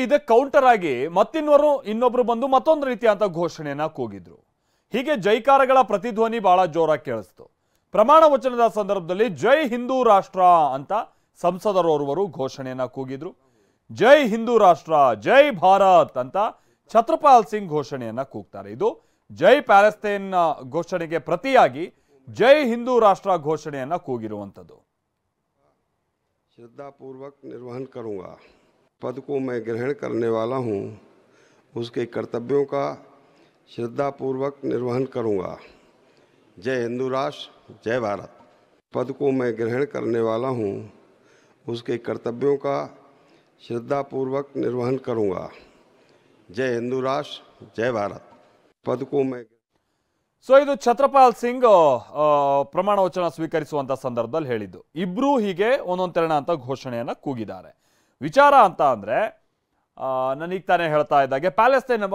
ಇದಕ್ಕೆ ಕೌಂಟರ್ ಆಗಿ ಇನ್ನೊಬ್ರು ಬಂದು ಮತ್ತೊಂದು ರೀತಿಯಾದ ಘೋಷಣೆಯನ್ನ ಕೂಗಿದ್ರು. ಹೀಗೆ ಜೈಕಾರಗಳ ಪ್ರತಿಧ್ವನಿ ಬಹಳ ಜೋರಾಗಿ ಕೇಳಿಸ್ತು. ಪ್ರಮಾಣ ವಚನದ ಸಂದರ್ಭದಲ್ಲಿ ಜೈ ಹಿಂದೂ ರಾಷ್ಟ್ರ ಅಂತ ಸಂಸದರೋರ್ವರು ಘೋಷಣೆಯನ್ನ ಕೂಗಿದ್ರು. ಜೈ ಹಿಂದೂ ರಾಷ್ಟ್ರ, ಜೈ ಭಾರತ್ ಅಂತ ಛತ್ರಪಾಲ್ ಸಿಂಗ್ ಘೋಷಣೆಯನ್ನ ಕೂಗ್ತಾರೆ. ಇದು ಜೈ ಪ್ಯಾಲೆಸ್ತೈನ್ ಘೋಷಣೆಗೆ ಪ್ರತಿಯಾಗಿ ಜೈ ಹಿಂದೂ ರಾಷ್ಟ್ರ ಘೋಷಣೆಯನ್ನ ಕೂಗಿರುವಂಥದ್ದು. श्रद्धापूर्वक निर्वहन करूंगा। पद को मैं ग्रहण करने वाला हूं, उसके कर्तव्यों का श्रद्धापूर्वक निर्वहन करूंगा। जय हिंदू राष्ट्र, जय भारत। पद को मैं ग्रहण करने वाला हूं, उसके कर्तव्यों का श्रद्धापूर्वक निर्वहन करूंगा। जय हिंदू राष्ट्र, जय भारत। पद को मैं ಸೊ ಇದು ಛತ್ರಪಾಲ್ ಸಿಂಗ್ ಪ್ರಮಾಣ ವಚನ ಸ್ವೀಕರಿಸುವಂತ ಸಂದರ್ಭದಲ್ಲಿ ಹೇಳಿದ್ದು. ಇಬ್ರು ಹೀಗೆ ಒಂದೊಂದು ತೆರಣ ಅಂತ ಘೋಷಣೆಯನ್ನ ಕೂಗಿದ್ದಾರೆ. ವಿಚಾರ ಅಂತ ಅಂದ್ರೆ ನನಗೆ ತಾನೇ ಹೇಳ್ತಾ ಇದ್ದಾಗೆ ಪ್ಯಾಲೆಸ್ತೈನ್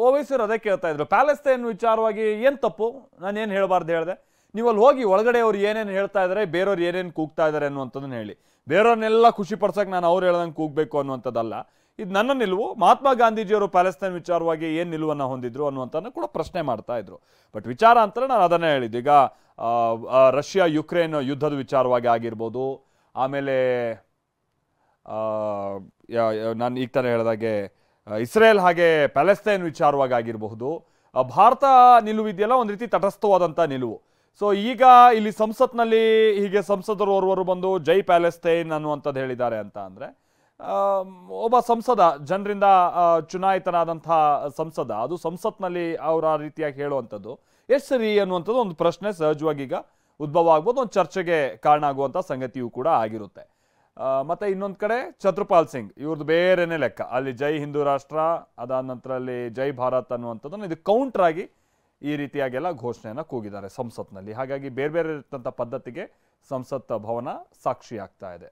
ಓವೈಸಿರು ಅದೇ ಕೇಳ್ತಾ ಇದ್ರು. ಪ್ಯಾಲೆಸ್ತೈನ್ ವಿಚಾರವಾಗಿ ಏನ್ ತಪ್ಪು, ನಾನು ಏನು ಹೇಳಬಾರ್ದು ಹೇಳಿದೆ. ನೀವು ಅಲ್ಲಿ ಹೋಗಿ ಒಳಗಡೆ ಅವ್ರು ಏನೇನು ಹೇಳ್ತಾ ಇದ್ದಾರೆ, ಬೇರೆಯವ್ರು ಏನೇನು ಕೂಗ್ತಾ ಇದ್ದಾರೆ ಅನ್ನುವಂಥದ್ದನ್ನ ಹೇಳಿ. ಬೇರೆಯವ್ರನ್ನೆಲ್ಲ ಖುಷಿ ಪಡ್ಸಕ್ಕೆ ನಾನು ಅವ್ರು ಹೇಳ್ದಂಗೆ ಕೂಗಬೇಕು ಅನ್ನುವಂಥದ್ದಲ್ಲ. ಇದು ನನ್ನ ನಿಲುವು. ಮಹಾತ್ಮ ಗಾಂಧೀಜಿಯವರು ಪ್ಯಾಲೆಸ್ತೈನ್ ವಿಚಾರವಾಗಿ ಏನು ನಿಲುವನ್ನು ಹೊಂದಿದ್ರು ಅನ್ನುವಂಥದ್ದನ್ನು ಕೂಡ ಪ್ರಶ್ನೆ ಮಾಡ್ತಾ ಇದ್ರು. ಬಟ್ ವಿಚಾರ ಅಂತಾರೆ ನಾನು ಅದನ್ನೇ ಹೇಳಿದ್ದು. ಈಗ ರಷ್ಯಾ ಯುಕ್ರೇನ್ ಯುದ್ಧದ ವಿಚಾರವಾಗಿ ಆಗಿರ್ಬೋದು, ಆಮೇಲೆ ನಾನು ಈಗ ತಾನೇ ಹೇಳಿದಾಗೆ ಇಸ್ರೇಲ್ ಹಾಗೆ ಪ್ಯಾಲೆಸ್ತೈನ್ ವಿಚಾರವಾಗಿ ಆಗಿರಬಹುದು. ಭಾರತ ನಿಲುವಿದೆಯಲ್ಲ ಒಂದು ರೀತಿ ತಟಸ್ಥವಾದಂಥ ನಿಲುವು. ಸೊ ಈಗ ಇಲ್ಲಿ ಸಂಸತ್ನಲ್ಲಿ ಹೀಗೆ ಸಂಸದರು ಓರ್ವರು ಬಂದು ಜೈ ಪ್ಯಾಲೆಸ್ತೈನ್ ಅನ್ನುವಂಥದ್ದು ಹೇಳಿದ್ದಾರೆ ಅಂತ ಅಂದರೆ ಒಬ್ಬ ಸಂಸದ, ಜನರಿಂದ ಚುನಾಯಿತನಾದಂಥ ಸಂಸದ, ಅದು ಸಂಸತ್ನಲ್ಲಿ ಅವರ ರೀತಿಯಾಗಿ ಹೇಳುವಂಥದ್ದು ಎಷ್ಟು ಸರಿ ಅನ್ನುವಂಥದ್ದು ಒಂದು ಪ್ರಶ್ನೆ ಸಹಜವಾಗಿ ಈಗ ಉದ್ಭವ ಆಗ್ಬೋದು. ಒಂದು ಚರ್ಚೆಗೆ ಕಾರಣ ಆಗುವಂಥ ಸಂಗತಿಯೂ ಕೂಡ ಆಗಿರುತ್ತೆ. ಮತ್ತೆ ಇನ್ನೊಂದು ಕಡೆ ಛತ್ರಪಾಲ್ ಸಿಂಗ್ ಇವ್ರದ್ದು ಬೇರೆನೇ ಲೆಕ್ಕ. ಅಲ್ಲಿ ಜೈ ಹಿಂದೂ ರಾಷ್ಟ್ರ, ಅದಾದ ನಂತರ ಅಲ್ಲಿ ಜೈ ಭಾರತ್ ಅನ್ನುವಂಥದ್ದನ್ನು ಇದು ಕೌಂಟರ್ ಆಗಿ ಈ ರೀತಿಯಾಗೆಲ್ಲ ಘೋಷಣೆಯನ್ನು ಕೂಗಿದ್ದಾರೆ ಸಂಸತ್ನಲ್ಲಿ. ಹಾಗಾಗಿ ಬೇರೆ ಬೇರೆ ಇರ್ತಂಥ ಪದ್ಧತಿಗೆ ಸಂಸತ್ ಭವನ ಸಾಕ್ಷಿ ಆಗ್ತಾ ಇದೆ.